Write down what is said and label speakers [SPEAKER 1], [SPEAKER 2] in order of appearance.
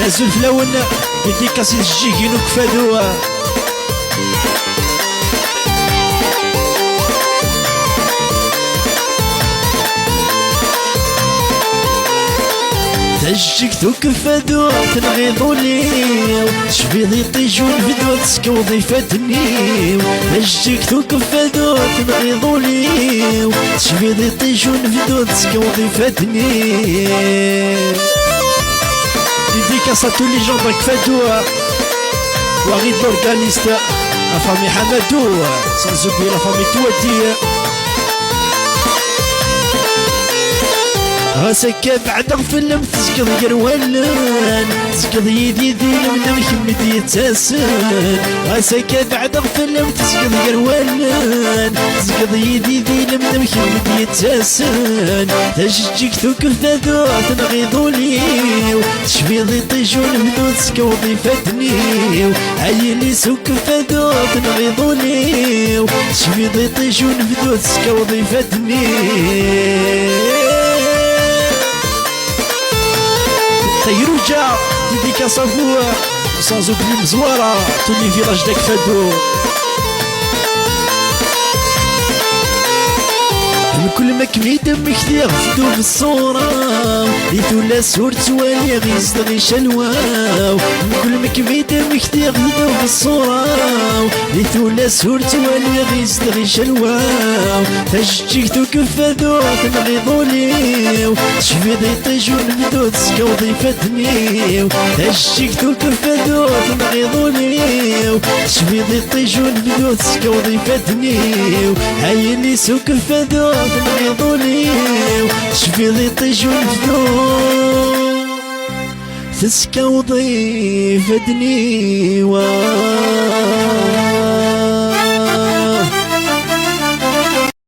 [SPEAKER 1] نازل فلاون يدي كاسي الجيكين وكفادوا تجيك كفادو تنغيضو ليو شبيضي طيجون فدو تسكوضي فاتنيو تجيك كفادو تنغيضو ليو شبيضي طيجون فدو تسكوضي فاتنيو dédicace à tous les gens d'Akfadou Warid l'organiste la famille Hamadou sans oublier la famille Touati راسك بعد فيلم تسقط قروالان تسقط يدي لمنا محمد يتساسن راسك بعد فيلم تسقط قروالان تسقط يدي لمنا محمد يتساسن تجيك كفادو تنغيضو ليو تشبيضي طيجون بدو تسكوضي فاتنيو عيلي سوك فادو تنغيضو ليو تشبيضي طيجون بدو تسكوضي فاتنيو Taïrouja, dédicace à vous, sans oublier Mzouara, tous les villages d'Akfadou. كل ما كميت مكتير فدو في الصورة يتولى صورة والي غيصدغي شلواو كل ما كميت مكتير فدو في الصورة يتولى صورة والي غيصدغي شلواو تجيك كفادو تنغيضو ليو تشفيضي طيجون بدو تسكوضي فاتنيو تجيك كفادو تنغيضو ليو تشفيضي طيجون بدو تسكوضي فاتنيو عيني سوك فادو تنغيضو ليو شفيضي طيجون فدو تسكوضي فاتنيو